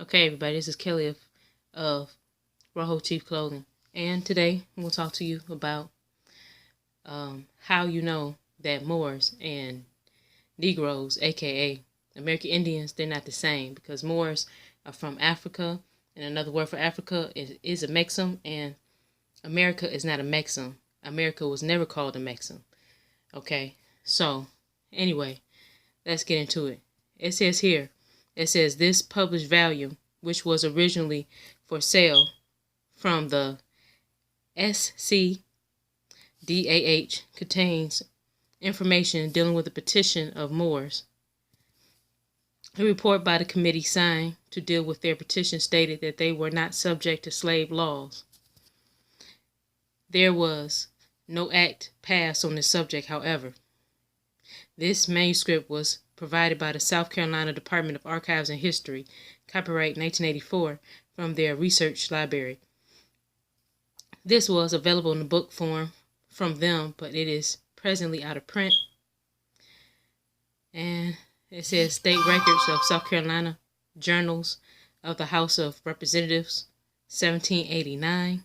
Okay, everybody, this is Kelly of Rojo Chief Clothing, and today I'm going to talk to you about how you know that Moors and Negroes, aka American Indians, they're not the same, because Moors are from Africa, and another word for Africa is a Mexum, and America is not a Mexum. America was never called a Mexum. Okay, so anyway, let's get into it. It says here, this published volume, which was originally for sale from the SCDAH, contains information dealing with the petition of Moors. A report by the committee signed to deal with their petition stated that they were not subject to slave laws. There was no act passed on this subject, however. This manuscript was provided by the South Carolina Department of Archives and History, copyright 1984, from their research library. This was available in the book form from them, but it is presently out of print. And it says State Records of South Carolina, Journals of the House of Representatives, 1789,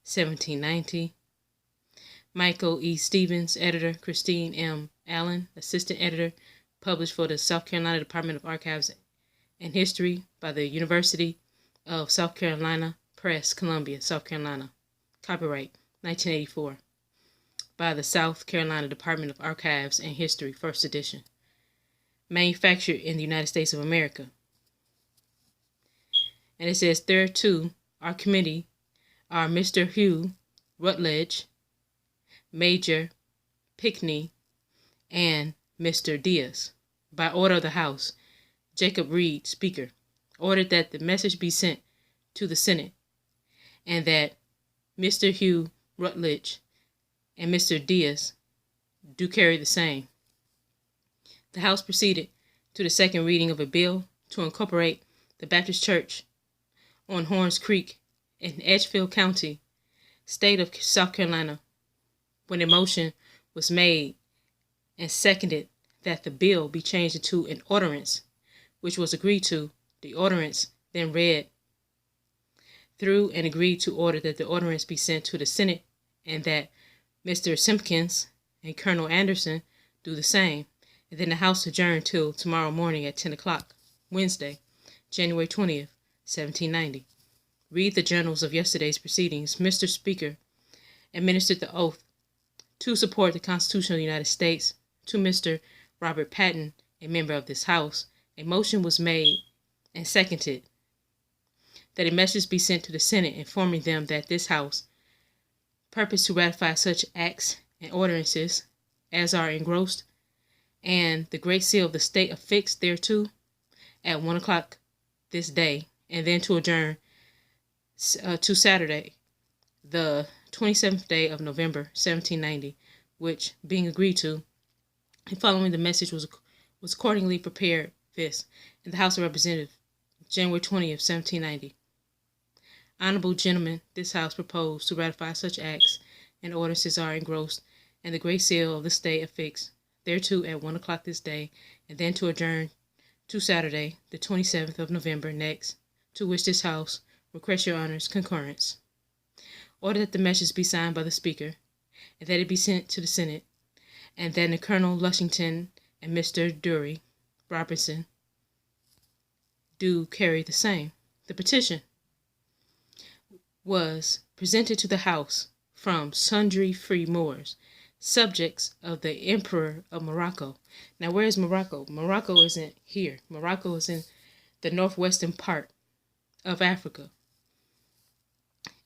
1790. Michael E. Stevens, editor. Christine M. Allen, assistant editor. Published for the South Carolina Department of Archives and History by the University of South Carolina Press, Columbia, South Carolina. Copyright 1984 by the South Carolina Department of Archives and History, first edition. Manufactured in the United States of America. And it says there too, our committee are Mr. Hugh Rutledge, Major Pickney, and Mr. Diaz. By order of the House, Jacob Reed, Speaker, ordered that the message be sent to the Senate, and that Mr. Hugh Rutledge and Mr. Diaz do carry the same. The House proceeded to the second reading of a bill to incorporate the Baptist Church on Horns Creek in Edgefield County, state of South Carolina, when a motion was made and seconded that the bill be changed into an ordinance, which was agreed to. The ordinance then read through and agreed to order that the ordinance be sent to the Senate, and that Mr. Simpkins and Colonel Anderson do the same, and then the House adjourned till tomorrow morning at 10 o'clock, Wednesday, January 20th, 1790. Read the journals of yesterday's proceedings. Mr. Speaker administered the oath to support the Constitution of the United States to Mr. Robert Patton, a member of this House. A motion was made and seconded that a message be sent to the Senate informing them that this House purposed to ratify such acts and ordinances as are engrossed, and the great seal of the state affixed thereto, at 1 o'clock this day, and then to adjourn to Saturday, the 27th day of November, 1790, which, being agreed to, and following the message was accordingly prepared, this, in the House of Representatives, January 20th, 1790. Honorable gentlemen, this House proposed to ratify such acts and ordinances are engrossed, and the great seal of the state affixed thereto at 1 o'clock this day, and then to adjourn to Saturday, the 27th of November next, to which this House requests your honor's concurrence. Order that the message be signed by the Speaker, and that it be sent to the Senate, and then the Colonel Lushington and Mr. Dury Robertson do carry the same. The petition was presented to the House from sundry free Moors, subjects of the Emperor of Morocco. Now, where is Morocco? Morocco isn't here. Morocco is in the northwestern part of Africa.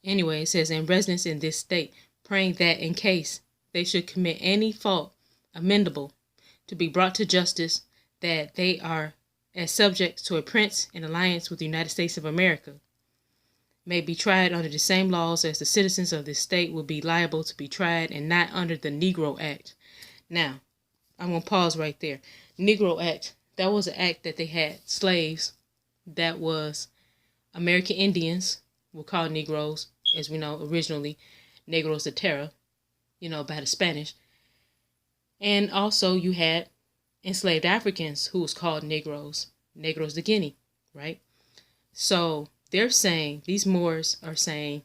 Anyway, it says, in residence in this state, praying that in case they should commit any fault amendable to be brought to justice, that they are as subjects to a prince in alliance with the United States of America, may be tried under the same laws as the citizens of this state will be liable to be tried, and not under the Negro Act. Now, I'm going to pause right there. Negro Act, that was an act that they had slaves, that was American Indians, were called Negroes, as we know, originally Negros de Terra, by the Spanish. And also you had enslaved Africans who was called Negroes, Negros de Guinea, right? So they're saying, these Moors are saying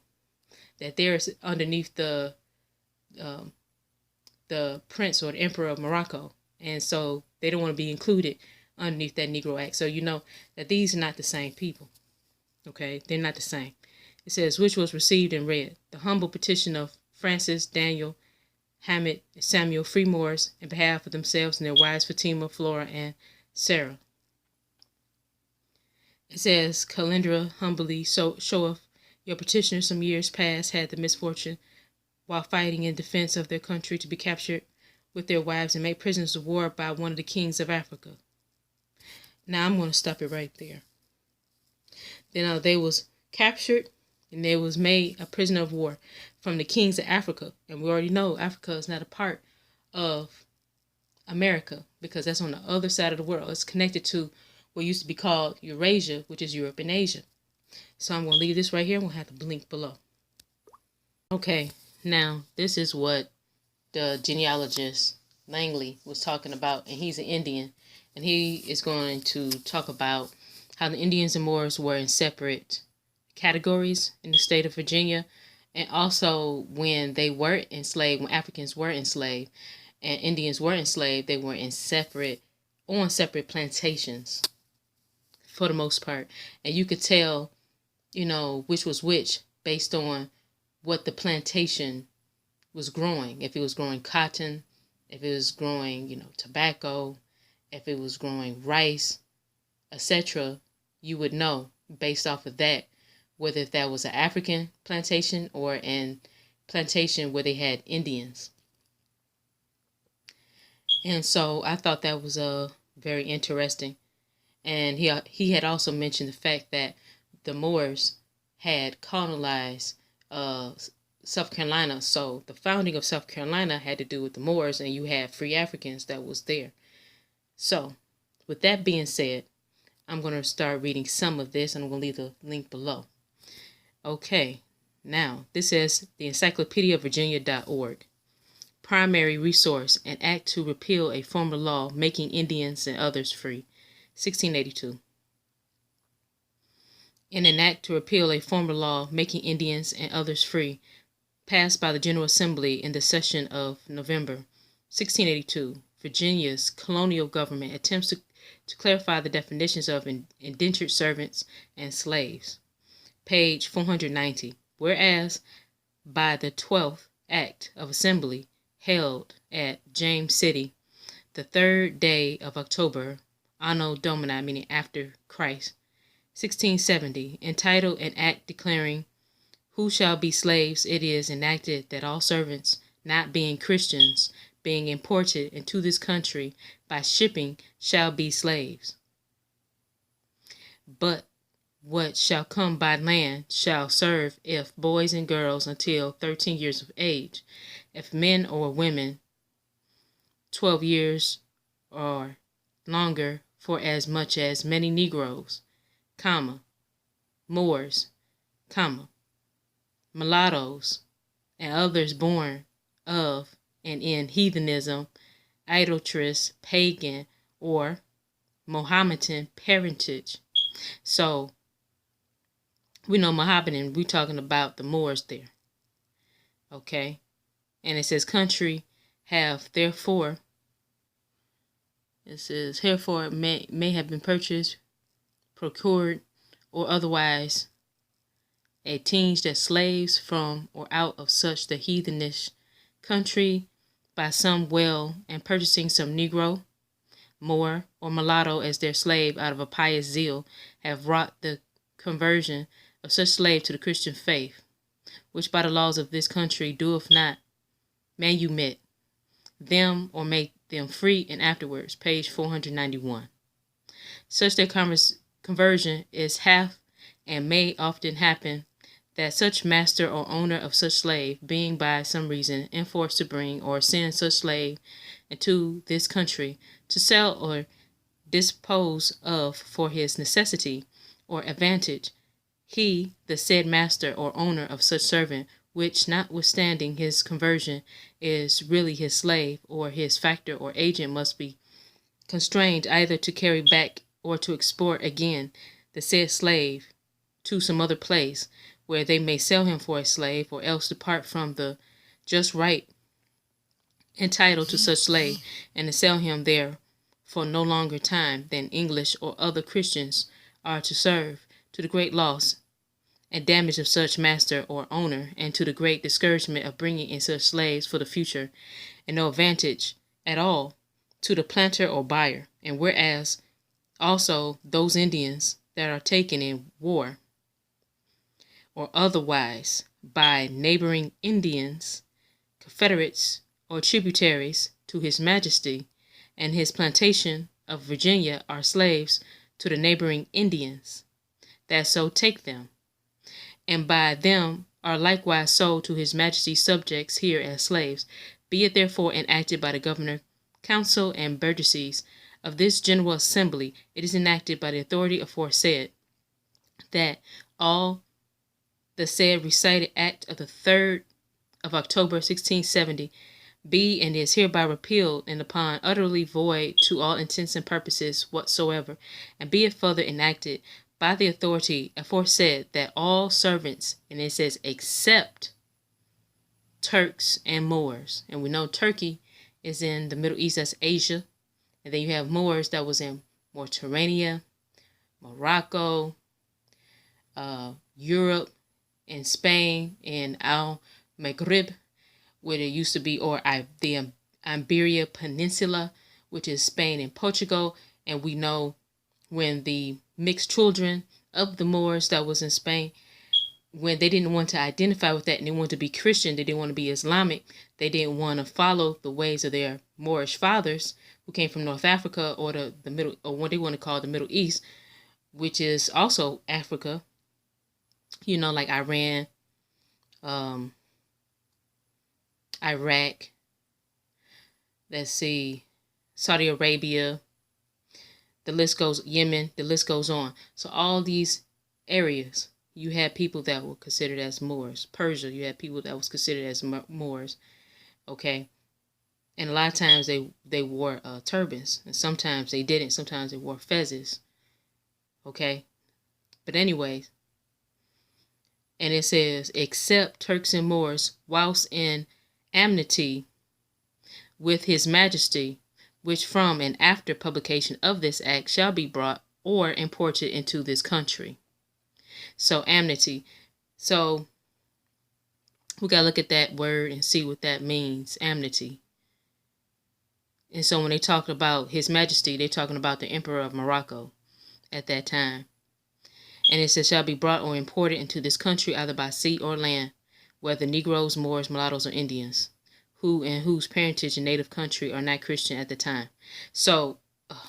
that they're underneath um, the prince or the emperor of Morocco, and so they don't want to be included underneath that Negro Act. So you know that these are not the same people. Okay, they're not the same. It says, which was received and read the humble petition of Francis, Daniel, Hamid, and Samuel, free Moors, in behalf of themselves and their wives Fatima, Flora, and Sarah. It says, Calendra humbly showeth your petitioners some years past had the misfortune, while fighting in defense of their country, to be captured with their wives and made prisoners of war by one of the kings of Africa. Now I'm going to stop it right there. Then they was captured and they was made a prisoner of war from the kings of Africa. And we already know Africa is not a part of America because that's on the other side of the world. It's connected to what used to be called Eurasia, which is Europe and Asia. So I'm going to leave this right here. I'm going to have the link below. Okay, now this is what the genealogist Langley was talking about, and he's an Indian, and he is going to talk about how the Indians and Moors were in separate categories in the state of Virginia, and also when they were enslaved, when Africans were enslaved and Indians were enslaved, they were on separate plantations for the most part, and you could tell, which was which based on what the plantation was growing. If it was growing cotton, if it was growing, tobacco, if it was growing rice, etc., you would know based off of that whether if that was an African plantation or an plantation where they had Indians. And so I thought that was very interesting. And he had also mentioned the fact that the Moors had colonized South Carolina. So the founding of South Carolina had to do with the Moors, and you had free Africans that was there. So with that being said, I'm going to start reading some of this, and I'm going to leave the link below. Okay, now this is the Encyclopedia of Virginia.org. Primary resource, an act to repeal a former law making Indians and others free, 1682. In an act to repeal a former law making Indians and others free, passed by the General Assembly in the session of November 1682, Virginia's colonial government attempts to clarify the definitions of indentured servants and slaves. Page 490. Whereas by the 12th Act of Assembly held at James City, the 3rd day of October, Anno Domini, meaning after Christ, 1670, entitled an act declaring who shall be slaves, it is enacted that all servants, not being Christians, being imported into this country by shipping, shall be slaves. But what shall come by land shall serve if boys and girls until 13 years of age, if men or women 12 years or longer, for as much as many Negroes, Moors, mulattoes, and others born of and in heathenism, idolatrous, pagan, or Mohammedan parentage. So we know Mohammedan, we're talking about the Moors there. Okay? And it says country have therefore, it says herefore may have been purchased, procured, or otherwise attained as slaves from or out of such the heathenish country by some well and purchasing some Negro, Moor, or mulatto as their slave out of a pious zeal, have wrought the conversion of such slave to the Christian faith, which by the laws of this country doeth not manumit them or make them free, and afterwards, page 491. Such their conversion is half, and may often happen that such master or owner of such slave, being by some reason enforced to bring or send such slave into this country to sell or dispose of for his necessity or advantage, he, the said master or owner of such servant, which notwithstanding his conversion is really his slave or his factor or agent, must be constrained either to carry back or to export again the said slave to some other place where they may sell him for a slave, or else depart from the just right entitled to such slave, and to sell him there for no longer time than English or other Christians are to serve, to the great loss and damage of such master or owner, and to the great discouragement of bringing in such slaves for the future, and no advantage at all to the planter or buyer. And whereas also those Indians that are taken in war or otherwise by neighboring Indians, confederates, or tributaries to His Majesty and his plantation of Virginia are slaves to the neighboring Indians that so take them, and by them are likewise sold to His Majesty's subjects here as slaves. Be it therefore enacted by the governor, council, and burgesses of this General Assembly, it is enacted by the authority aforesaid, that all the said recited act of the 3rd of October 1670 be and is hereby repealed and upon utterly void to all intents and purposes whatsoever, and be it further enacted by the authority aforesaid that all servants, and it says except Turks and Moors, and we know Turkey is in the Middle East, that's Asia, and then you have Moors that was in Mauritania, Morocco, Europe, and Spain, and Al-Maghrib, where it used to be, or the Iberia Peninsula, which is Spain and Portugal. And we know when the mixed children of the Moors that was in Spain, when they didn't want to identify with that and they wanted to be Christian, they didn't want to be Islamic, they didn't want to follow the ways of their Moorish fathers who came from North Africa, or the middle, or what they want to call the Middle East, which is also Africa, like Iran, Iraq, let's see, Saudi Arabia, the list goes, Yemen, the list goes on. So all these areas, you had people that were considered as Moors. Persia, you had people that was considered as Moors, okay? And a lot of times they wore turbans, and sometimes they didn't. Sometimes they wore fezzes, okay? But anyways, and it says, except Turks and Moors, whilst in amity with His Majesty, which from and after publication of this act shall be brought or imported into this country. So amity. So we got to look at that word and see what that means, amity. And so when they talk about His Majesty, they're talking about the Emperor of Morocco at that time. And it says, shall be brought or imported into this country either by sea or land, whether Negroes, Moors, mulattoes, or Indians, who and whose parentage and native country are not Christian at the time. So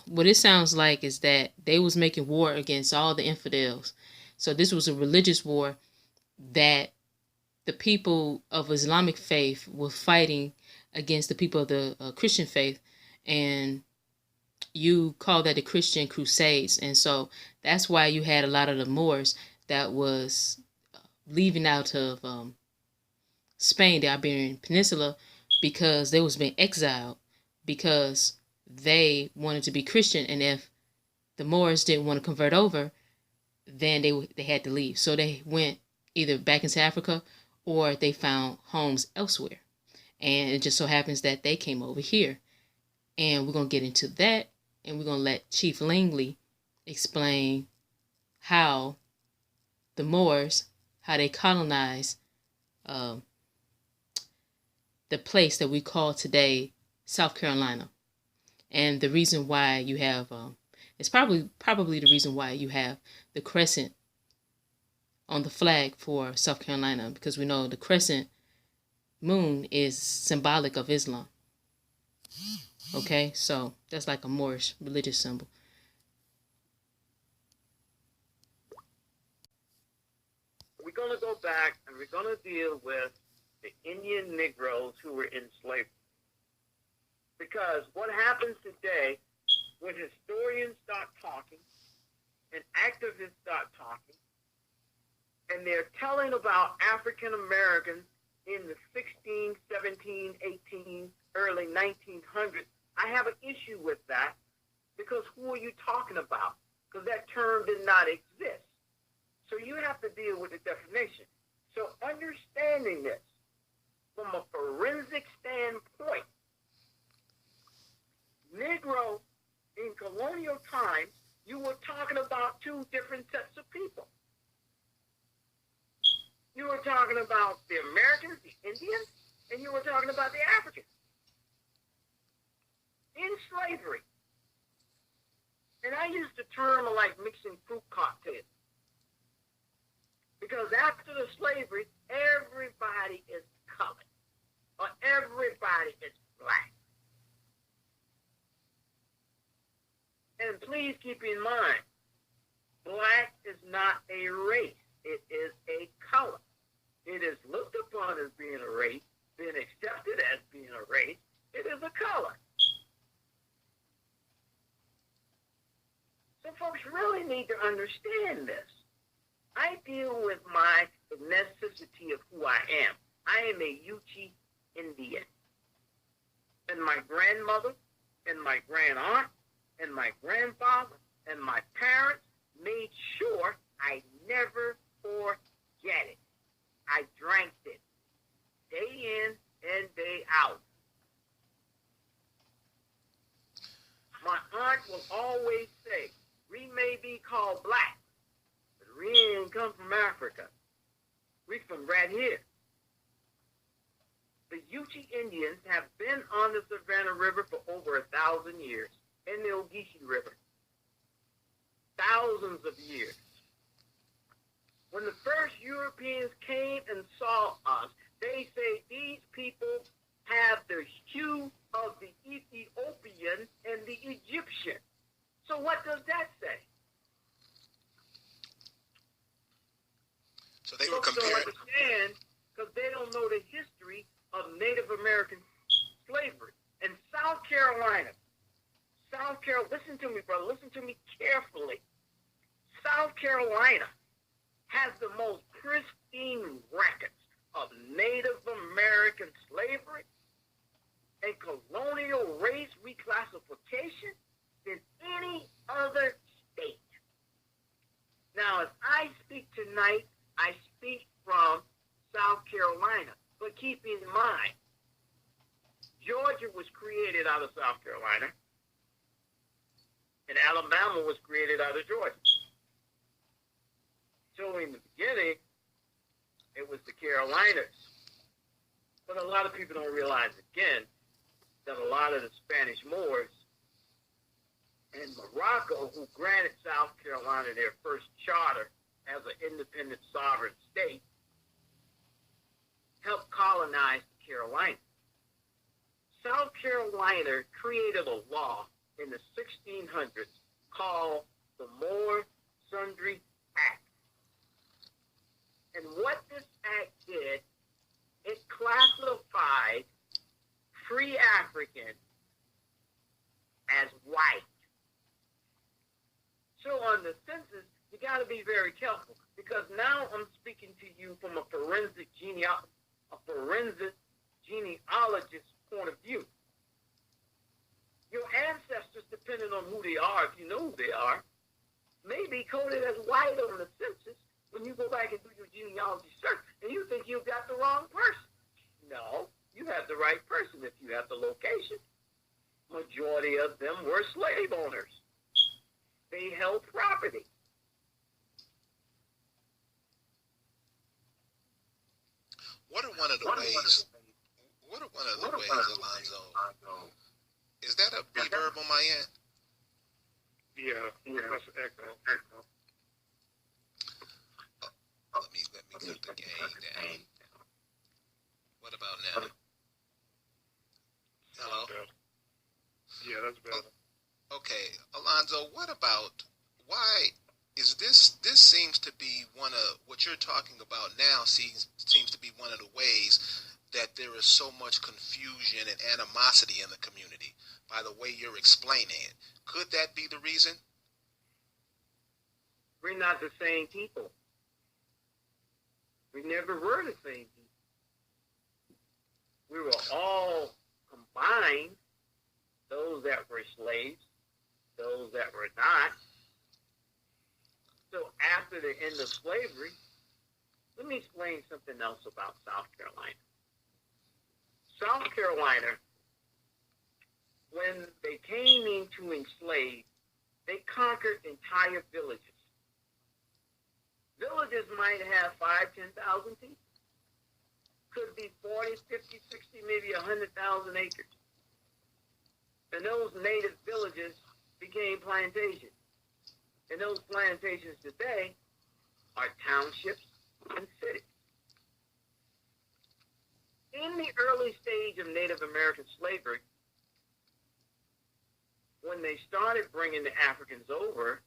what it sounds like is that they was making war against all the infidels. So this was a religious war that the people of Islamic faith were fighting against the people of the Christian faith, and you call that the Christian Crusades. And so that's why you had a lot of the Moors that was leaving out of Spain, the Iberian Peninsula, because they was being exiled because they wanted to be Christian, and if the Moors didn't want to convert over, then they had to leave. So they went either back into Africa or they found homes elsewhere. And it just so happens that they came over here. And we're going to get into that, and we're going to let Chief Langley explain how the Moors, how they colonized the place that we call today South Carolina. And the reason why you have, it's probably the reason why you have the crescent on the flag for South Carolina, because we know the crescent moon is symbolic of Islam. Okay, so that's like a Moorish religious symbol. We're going to go back and we're going to deal with the Indian Negroes who were in slavery. Because what happens today, when historians start talking and activists start talking, and they're telling about African Americans in the 16, 17, 18, early 1900s, I have an issue with that, because who are you talking about? Because that term did not exist. So you have deal with the definition. So understanding this from a forensic standpoint, Negro in colonial times, you were talking about two different sets of people. You were talking about the Americans, the Indians, and you were talking about the Africans in slavery. And I use the term like mixing fruit cocktails. Because after the slavery, everybody is colored, or everybody is black. And please keep in mind, black is not a race. It is a color. It is looked upon as being a race, being accepted as being a race. It is a color. So folks really need to understand this. I deal with the necessity of who I am. I am a Yuchi Indian. And my grandmother and my grandaunt and my grandfather and my parents made sure I never forget it. I drank it day in and day out. My aunt will always say, we may be called black, but we ain't come from Africa. We from right here. The Yuchi Indians have been on the Savannah River for over 1,000 years, and the Ogeechee River. Thousands of years. When the first Europeans came and saw us, they say these people have the hue of the Ethiopian and the Egyptian. So what does that say? So they were Folks comparing. don't understand because they don't know the history of Native American slavery. And South Carolina, listen to me, brother, listen to me carefully. South Carolina has the most pristine records of Native American slavery and colonial race reclassification than any other state. Now, as I speak tonight, I speak from South Carolina, but keep in mind, Georgia was created out of South Carolina, and Alabama was created out of Georgia. So in the beginning, it was the Carolinas. But a lot of people don't realize, again, that a lot of the Spanish Moors and Morocco, who granted South Carolina their first charter as an independent sovereign state, helped colonize the Carolinas. South Carolina created a law in the 1600s called the Moor Sundry Act. And what this act did, it classified free Africans as white. So on the census, you got to be very careful because now I'm speaking to you from a forensic genealogist point of view. Your ancestors, depending on who they are, if you know who they are, may be coded as white on the census when you go back and do your genealogy search, and you think you've got the wrong person. No, you have the right person if you have the location. Majority of them were slave owners. They held property. What are one of the ways, Alonzo? Is that a reverb on my end? Yeah, that's an echo. Let me cut the gain down. What about now? Hello? Yeah, that's better. Okay, Alonzo, what about, why is this seems to be one of, what you're talking about now seems to be one of the ways that there is so much confusion and animosity in the community by the way you're explaining it. Could that be the reason? We're not the same people. We never were the same people. We were all combined, those that were slaves, those that were not. So after the end of slavery, let me explain something else about South Carolina. South Carolina, when they came in to enslave, they conquered entire villages. Villages might have 5,000, 10,000 people. Could be 40, 50, 60, maybe 100,000 acres. And those native villages became plantations. And those plantations today are townships and cities. In the early stage of Native American slavery, when they started bringing the Africans over,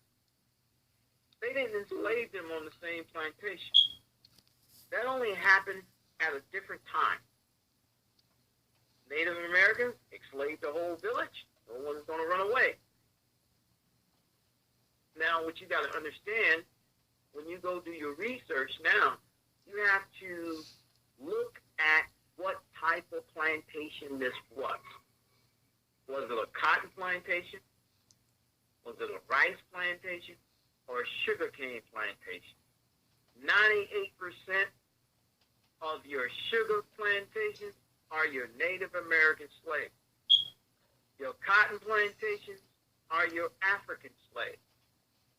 they didn't enslave them on the same plantation. That only happened at a different time. Native Americans enslaved the whole village. No one's going to run away. Now, what you got to understand, when you go do your research now, you have to look at what type of plantation this was. Was it a cotton plantation? Was it a rice plantation? Or a sugarcane plantation? 98% of your sugar plantations are your Native American slaves. Your cotton plantations are your African slaves.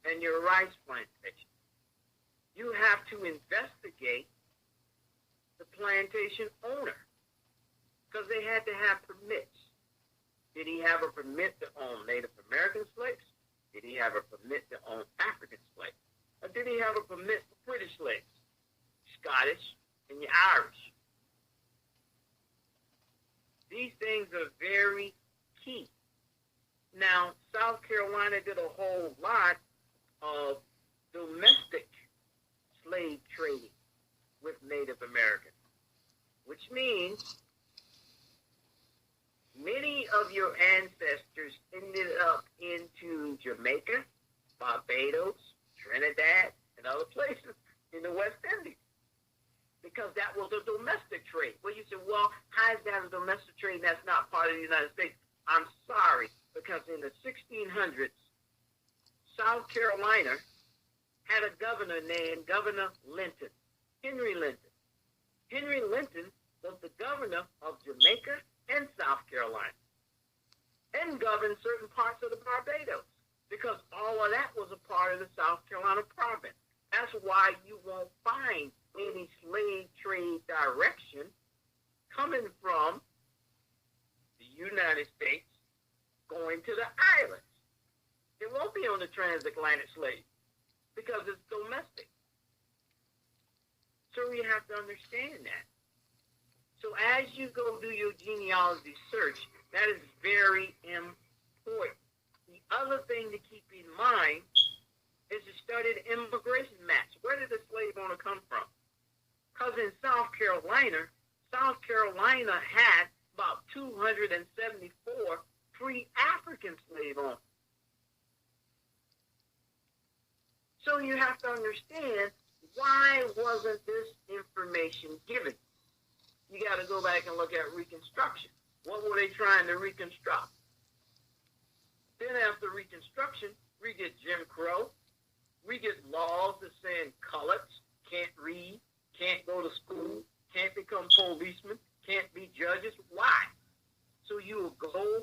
And your rice plantations. You have to investigate the plantation owner because they had to have permits. Did he have a permit to own Native American slaves? Did he have a permit to own African slaves? Or did he have a permit for British slaves, Scottish, and your Irish? These things are very key. Now, South Carolina did a whole lot of domestic slave trading with Native Americans, which means many of your ancestors ended up into Jamaica, Barbados, Trinidad, and other places in the West Indies because that was a domestic trade. Well, you say, well, how is that a domestic trade and that's not part of the United States? I'm sorry, because in the 1600s, South Carolina had a governor named Governor Linton, Henry Linton. Henry Linton was the governor of Jamaica and South Carolina and governed certain parts of the Barbados because all of that was a part of the South Carolina province. That's why you won't find any slave trade direction coming from the United States going to the islands. It won't be on the transatlantic slave because it's domestic. So you have to understand that. So as you go do your genealogy search, that is very important. The other thing to keep in mind is to study the immigration maps. Where did the slave owner come from? Because in South Carolina had about 274 free African slave owners. So you have to understand, why wasn't this information given? You got to go back and look at Reconstruction. What were they trying to reconstruct? Then after Reconstruction, we get Jim Crow. We get laws that saying coloreds can't read, can't go to school, can't become policemen, can't be judges. Why? So you will go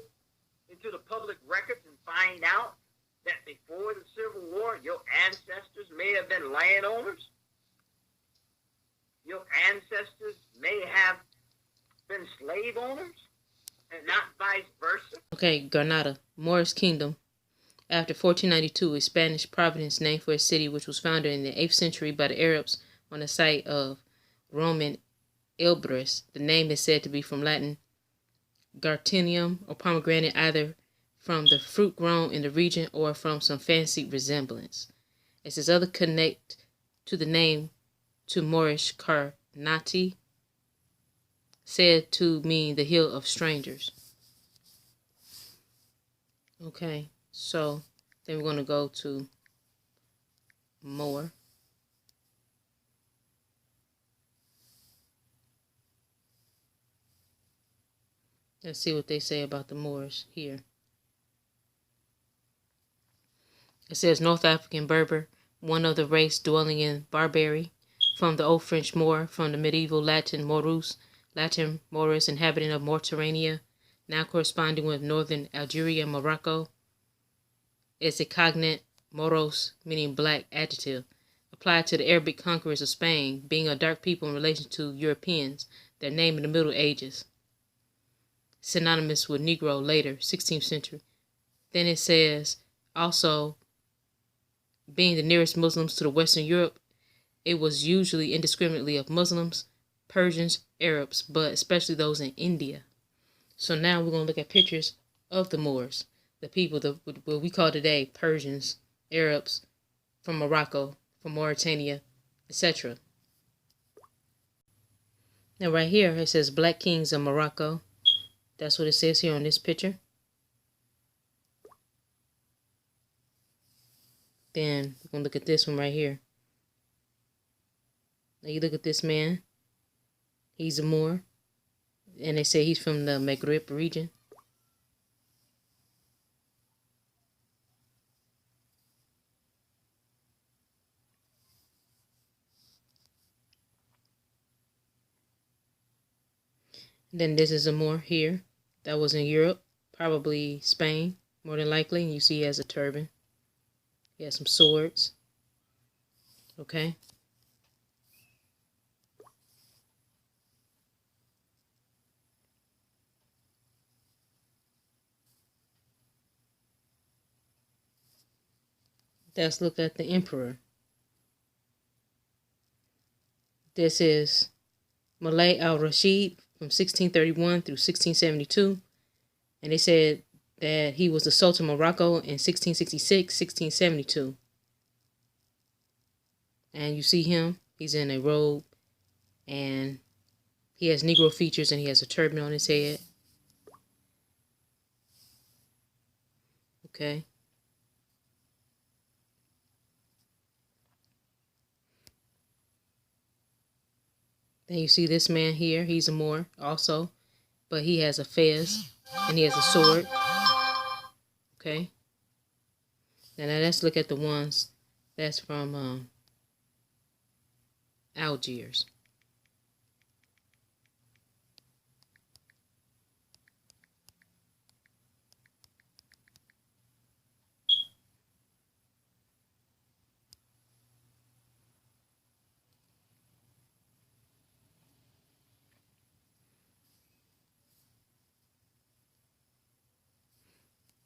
into the public records and find out that before the Civil War, your ancestors may have been landowners. Your ancestors may have been slave owners and not vice versa. Okay, Granada, Moorish Kingdom. After 1492, a Spanish province named for a city which was founded in the 8th century by the Arabs on the site of Roman Elbrus. The name is said to be from Latin Gartinium or pomegranate, either from the fruit grown in the region or from some fancied resemblance. It says other connect to the name to Moorish Karnati, said to mean the hill of strangers. Okay, so then we're going to go to Moor. Let's see what they say about the Moors here. It says North African Berber, one of the race dwelling in Barbary, from the Old French Moor, from the medieval Latin Morus, Latin Morus, inhabitant of Mauritania, now corresponding with northern Algeria and Morocco. It's a cognate moros, meaning black adjective, applied to the Arabic conquerors of Spain, being a dark people in relation to Europeans, their name in the Middle Ages. Synonymous with Negro later, 16th century. Then it says, also, being the nearest Muslims to the Western Europe, it was usually indiscriminately of Muslims, Persians, Arabs, but especially those in India. So now we're going to look at pictures of the Moors, the people, what we call today Persians, Arabs, from Morocco, from Mauritania, etc. Now right here it says Black Kings of Morocco. That's what it says here on this picture. Then we're going to look at this one right here. Now you look at this man. He's a Moor. And they say he's from the Maghreb region. Then this is a Moor here. That was in Europe. Probably Spain, more than likely. And you see he has a turban. He has some swords. Okay. Let's look at the emperor. This is Mulay al-Rashid from 1631 through 1672. And they said that he was the Sultan of Morocco in 1666, 1672. And you see him. He's in a robe. And he has Negro features and he has a turban on his head. Okay. Then you see this man here. He's a Moor also. But he has a fez. And he has a sword. Okay. Now let's look at the ones that's from Algiers.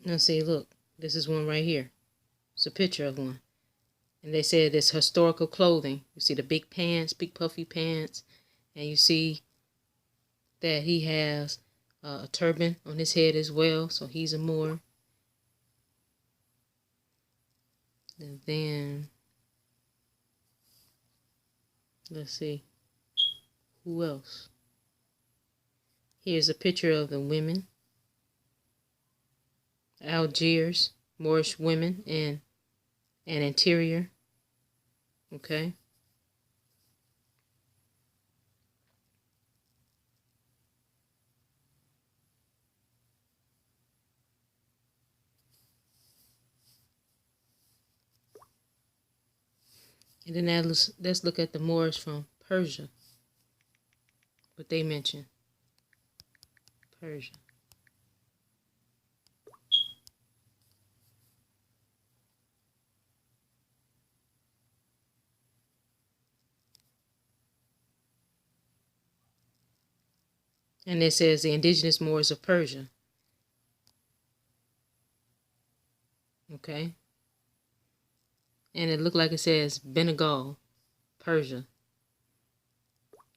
Now see, look, this is one right here. It's a picture of one. And they said this historical clothing. You see the big pants, big puffy pants. And you see that he has a turban on his head as well. So he's a Moor. And then, let's see, who else? Here's a picture of the women. Algiers, Moorish women in an interior. Okay. And then let's look at the Moors from Persia. What they mention. Persia. And it says the indigenous Moors of Persia. Okay. And it looked like it says Bengal, Persia.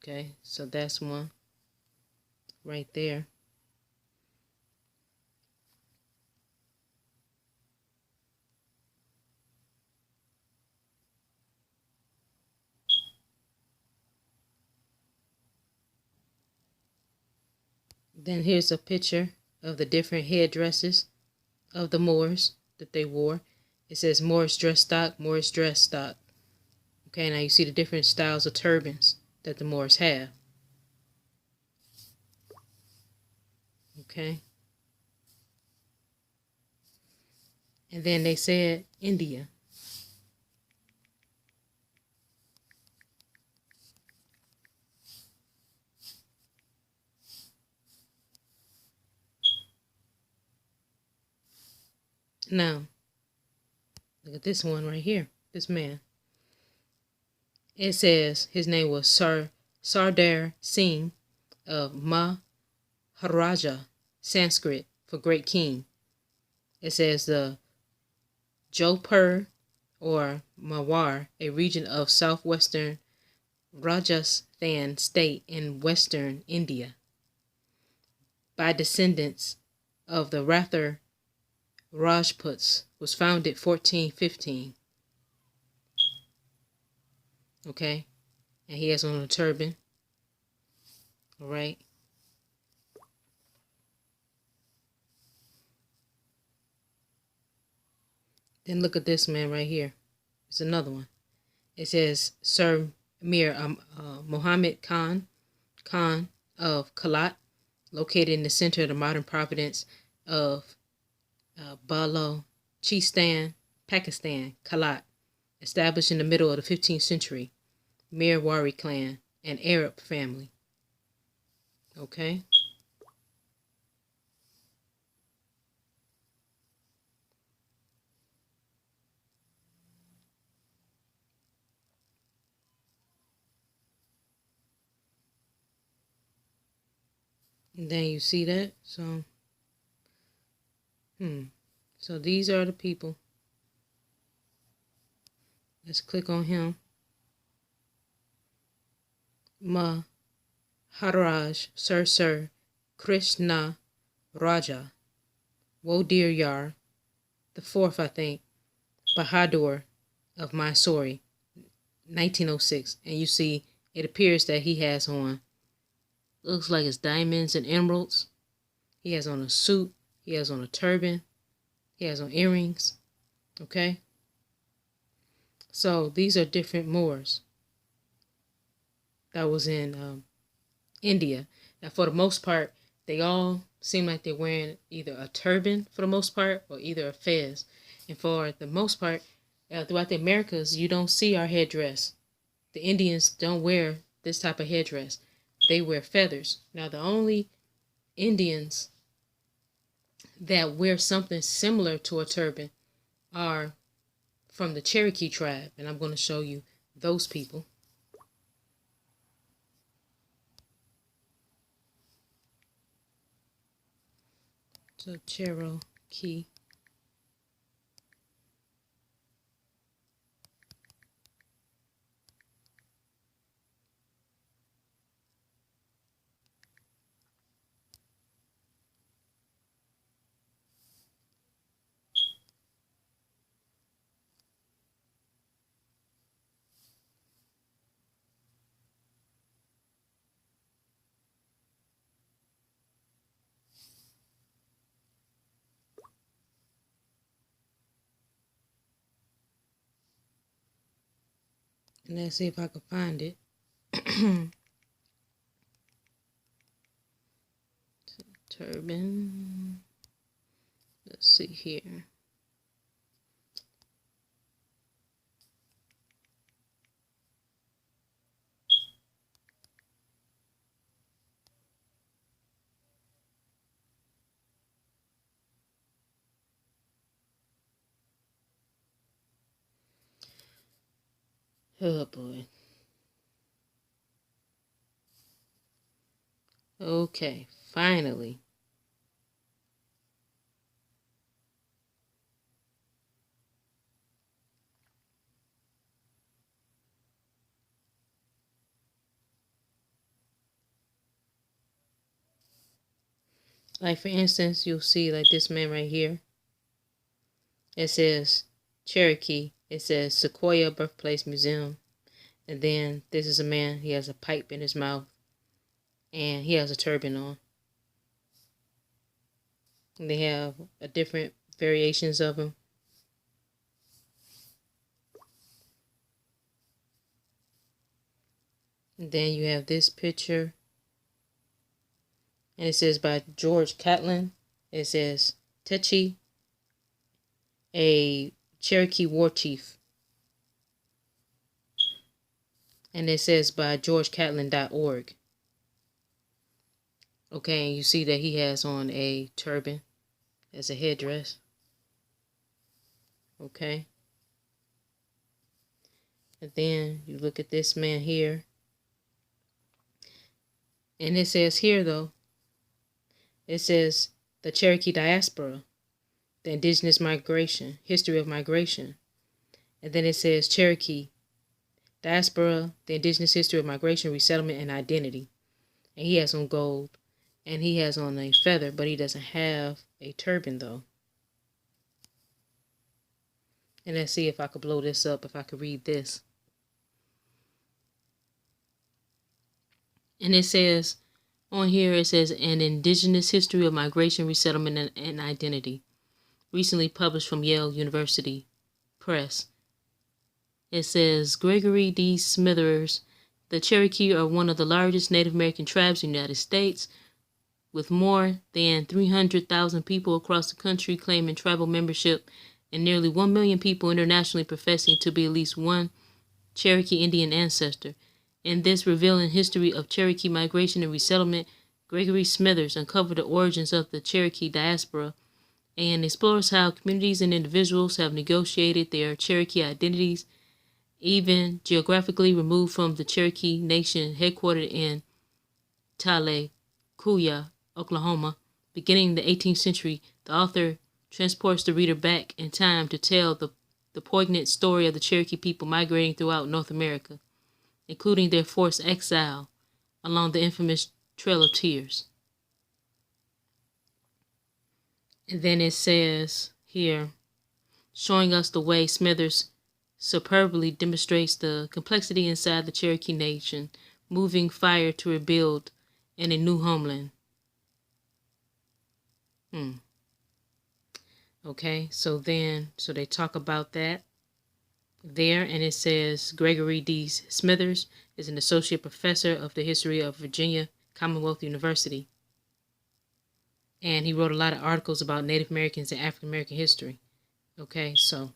Okay, so that's one right there. Then here's a picture of the different headdresses of the Moors that they wore. It says Moorish dress stock, Moorish dress stock. Okay, now you see the different styles of turbans that the Moors have. Okay. And then they said India. Now, look at this one right here. This man. It says his name was Sardar Singh of Maharaja, Sanskrit for great king. It says the Jodhpur or Mawar, a region of southwestern Rajasthan state in western India, by descendants of the Rathor Rajputs, was founded 1415. Okay, and he has on a turban. All right. Then look at this man right here. It's another one. It says Sir Mir Muhammad Khan of Kalat, located in the center of the modern province of Balochistan, Pakistan. Kalat, established in the middle of the 15th century. Mirwari clan, an Arab family. Okay. And then you see that. So these are the people. Let's click on him. Maharaj Sir Krishna Raja Wodiryar the fourth, I think, Bahadur of Mysore, 1906. And you see, it appears that he has on, looks like it's diamonds and emeralds. He has on a suit. He has on a turban. He has on earrings. Okay. So these are different Moors that was in India. Now, for the most part, they all seem like they're wearing either a turban for the most part or either a fez. And for the most part, throughout the Americas, you don't see our headdress. The Indians don't wear this type of headdress. They wear feathers. Now, the only Indians that wear something similar to a turban are from the Cherokee tribe. And I'm going to show you those people. So Cherokee. And let's see if I can find it. Turban. Let's see here. Oh boy. Okay, finally. Like, for instance, you'll see like this man right here. It says Cherokee. It says Sequoia Birthplace Museum. And then this is a man. He has a pipe in his mouth. And he has a turban on. And they have a different variations of him. And then you have this picture. And it says by George Catlin. It says Techi, a Cherokee war chief. And it says by georgecatlin.org. Okay, and you see that he has on a turban as a headdress. Okay. And then you look at this man here. And it says here, though, it says the Cherokee diaspora, the indigenous migration, history of migration. And then it says Cherokee diaspora, the indigenous history of migration, resettlement, and identity. And he has on gold, and he has on a feather, but he doesn't have a turban, though. And let's see if I could blow this up, if I could read this. And it says, on here, it says, an indigenous history of migration, resettlement, and identity. Recently published from Yale University Press. It says, Gregory D. Smithers, the Cherokee are one of the largest Native American tribes in the United States, with more than 300,000 people across the country claiming tribal membership and nearly 1 million people internationally professing to be at least one Cherokee Indian ancestor. In this revealing history of Cherokee migration and resettlement, Gregory Smithers uncovered the origins of the Cherokee diaspora and explores how communities and individuals have negotiated their Cherokee identities, even geographically removed from the Cherokee Nation headquartered in Talekuya, Oklahoma. Beginning in the 18th century, the author transports the reader back in time to tell the poignant story of the Cherokee people migrating throughout North America, including their forced exile along the infamous Trail of Tears. And then it says here, showing us the way Smithers superbly demonstrates the complexity inside the Cherokee Nation, moving fire to rebuild in a new homeland. Okay, so they talk about that there, and it says Gregory D. Smithers is an associate professor of the history of Virginia Commonwealth University. And he wrote a lot of articles about Native Americans and African American history. Okay, so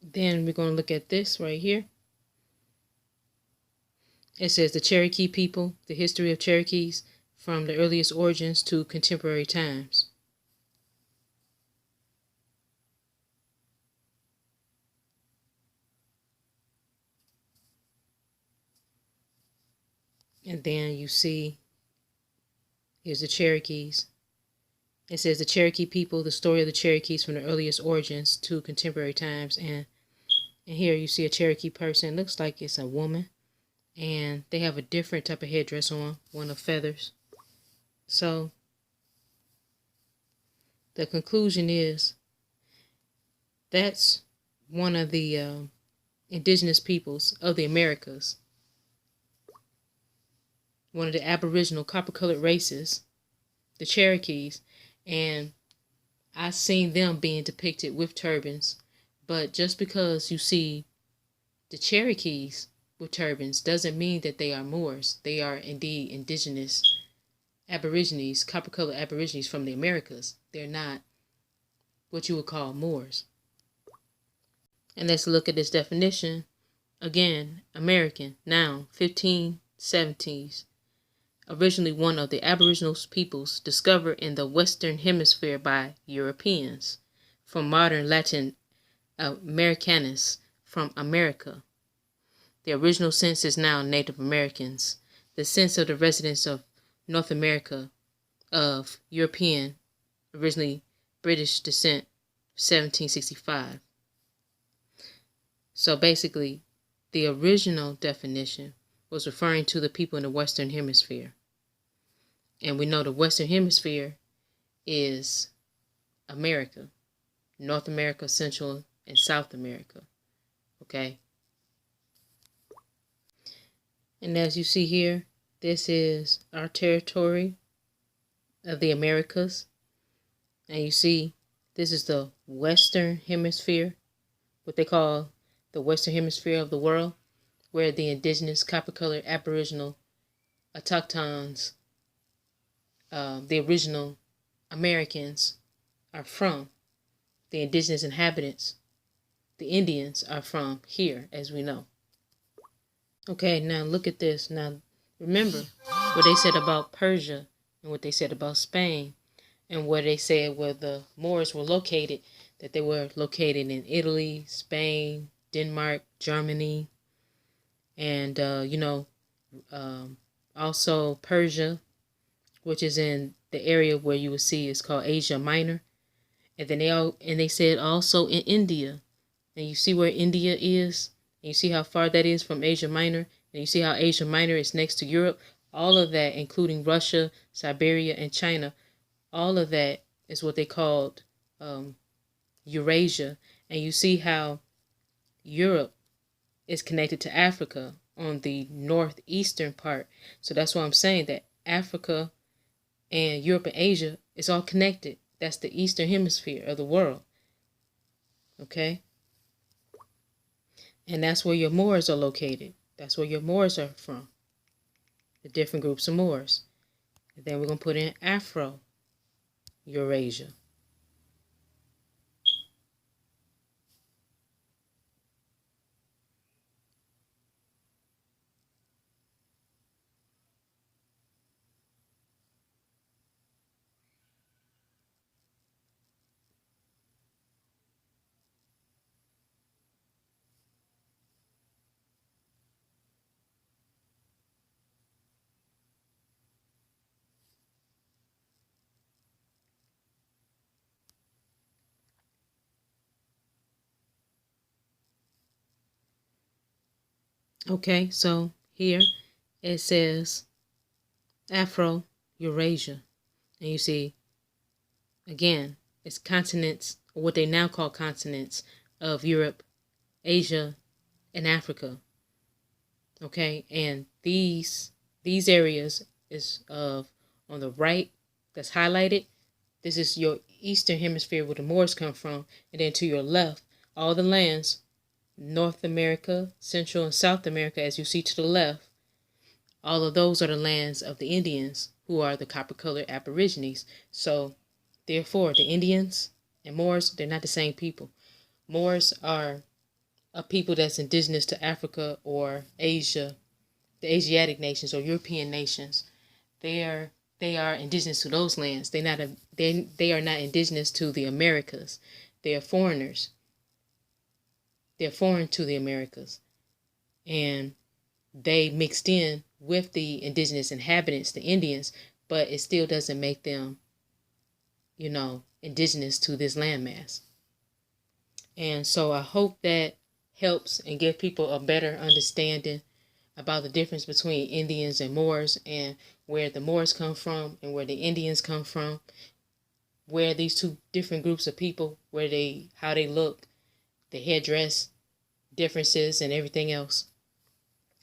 then we're going to look at this right here. It says the Cherokee people, the history of Cherokees from the earliest origins to contemporary times. And then you see, here's the Cherokees. It says the Cherokee people, the story of the Cherokees from the earliest origins to contemporary times. And here you see a Cherokee person. It looks like it's a woman. And they have a different type of headdress on, one of feathers. So the conclusion is that's one of the indigenous peoples of the Americas. One of the aboriginal copper-colored races, the Cherokees, and I've seen them being depicted with turbans. But just because you see the Cherokees with turbans doesn't mean that they are Moors. They are indeed indigenous aborigines, copper-colored aborigines from the Americas. They're not what you would call Moors. And let's look at this definition. Again, American, noun, 1570s. Originally one of the aboriginal peoples discovered in the Western Hemisphere by Europeans. From modern Latin Americanus, from America. The original sense is now Native Americans. The sense of the residents of North America of European, originally British descent, 1765. So basically, the original definition was referring to the people in the Western Hemisphere. And we know the Western Hemisphere is America, North America, Central, and South America. Okay? And as you see here, this is our territory of the Americas. And you see, this is the Western Hemisphere, what they call the Western Hemisphere of the world, where the indigenous copper-colored aboriginal autochtons, the original Americans are from. The indigenous inhabitants, the Indians, are from here, as we know. Okay, now look at this. Now, remember what they said about Persia and what they said about Spain, and where they said where the Moors were located, that they were located in Italy, Spain, Denmark, Germany, and also Persia, which is in the area where you will see is called Asia Minor, and then they said also in India, and you see where India is, and you see how far that is from Asia Minor, and you see how Asia Minor is next to Europe. All of that, including Russia, Siberia, and China, all of that is what they called Eurasia. And you see how Europe is connected to Africa on the northeastern part. So that's why I'm saying that Africa and Europe and Asia is all connected. That's the eastern hemisphere of the world. Okay? And that's where your Moors are located. That's where your Moors are from. The different groups of Moors. And then we're going to put in Afro-Eurasia. Okay, so here it says Afro-Eurasia. And you see, again, it's continents, or what they now call continents, of Europe, Asia, and Africa. Okay, and these areas is on the right that's highlighted. This is your eastern hemisphere where the Moors come from, and then to your left, all the lands, North America, Central and South America, as you see to the left, all of those are the lands of the Indians, who are the copper-colored aborigines. So, therefore, the Indians and Moors, they're not the same people. Moors are a people that's indigenous to Africa or Asia, the Asiatic nations or European nations. They are indigenous to those lands. They are not indigenous to the Americas. They are foreigners. They're foreign to the Americas, and they mixed in with the indigenous inhabitants, the Indians, but it still doesn't make them, indigenous to this landmass. And so I hope that helps and give people a better understanding about the difference between Indians and Moors, and where the Moors come from and where the Indians come from, where these two different groups of people, how they look, the headdress differences and everything else,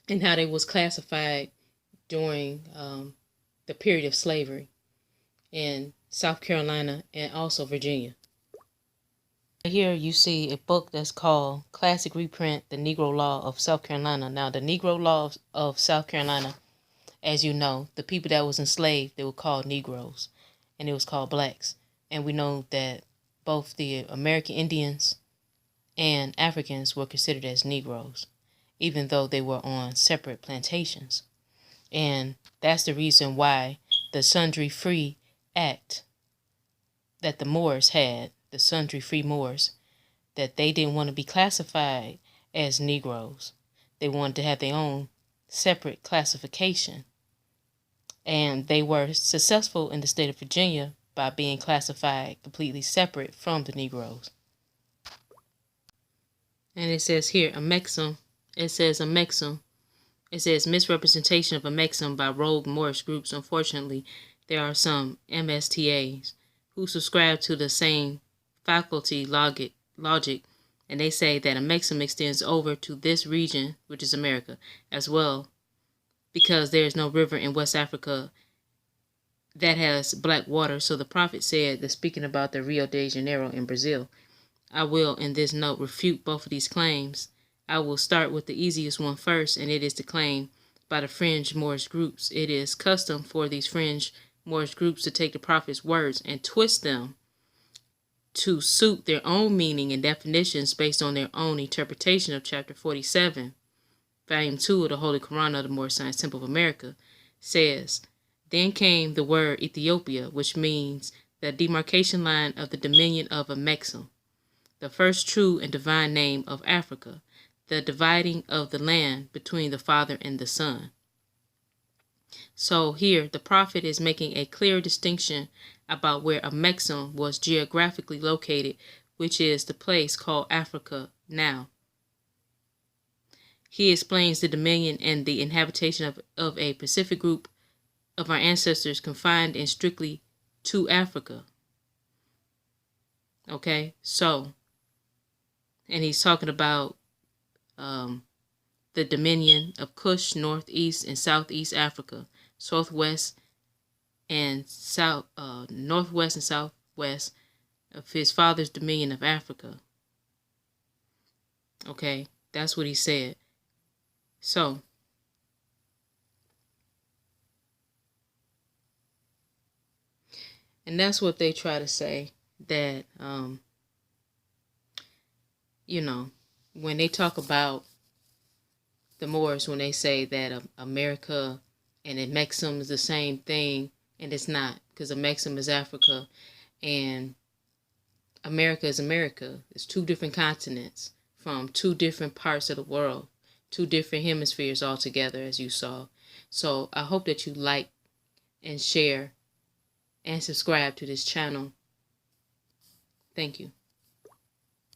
and how they was classified during the period of slavery in South Carolina and also Virginia. Here you see a book that's called Classic Reprint, The Negro Law of South Carolina. Now, the Negro Law of South Carolina, as you know, the people that was enslaved, they were called Negroes, and it was called blacks. And we know that both the American Indians and Africans were considered as Negroes, even though they were on separate plantations. And that's the reason why the Sundry Free Act that the Moors had, the Sundry Free Moors, that they didn't want to be classified as Negroes. They wanted to have their own separate classification. And they were successful in the state of Virginia by being classified completely separate from the Negroes. And it says here, a maxim. It says a maxim. It says misrepresentation of a maxim by rogue Moorish groups. Unfortunately, there are some MSTAs who subscribe to the same faculty logic, and they say that a maxim extends over to this region, which is America, as well, because there is no river in West Africa that has black water. So the prophet said that, speaking about the Rio de Janeiro in Brazil, I will, in this note, refute both of these claims. I will start with the easiest one first, and it is the claim by the fringe Moorish groups. It is custom for these fringe Moorish groups to take the prophet's words and twist them to suit their own meaning and definitions based on their own interpretation of chapter 47, volume 2 of the Holy Quran of the Moorish Science Temple of America, says Then came the word Ethiopia, which means the demarcation line of the dominion of Amexem, the first true and divine name of Africa, the dividing of the land between the Father and the Son. So here, the prophet is making a clear distinction about where Amexem was geographically located, which is the place called Africa now. He explains the dominion and the inhabitation of a Pacific group of our ancestors confined in strictly to Africa. Okay, so, and he's talking about the dominion of Kush, northeast and southeast Africa, southwest and south, northwest and southwest of his father's dominion of Africa. Okay, that's what he said. So, and that's what they try to say, that, you know, when they talk about the Moors, when they say that America and Amexem is the same thing, and it's not, because Amexem is Africa and America is America. It's two different continents from two different parts of the world, two different hemispheres altogether, as you saw. So I hope that you like and share and subscribe to this channel. Thank you.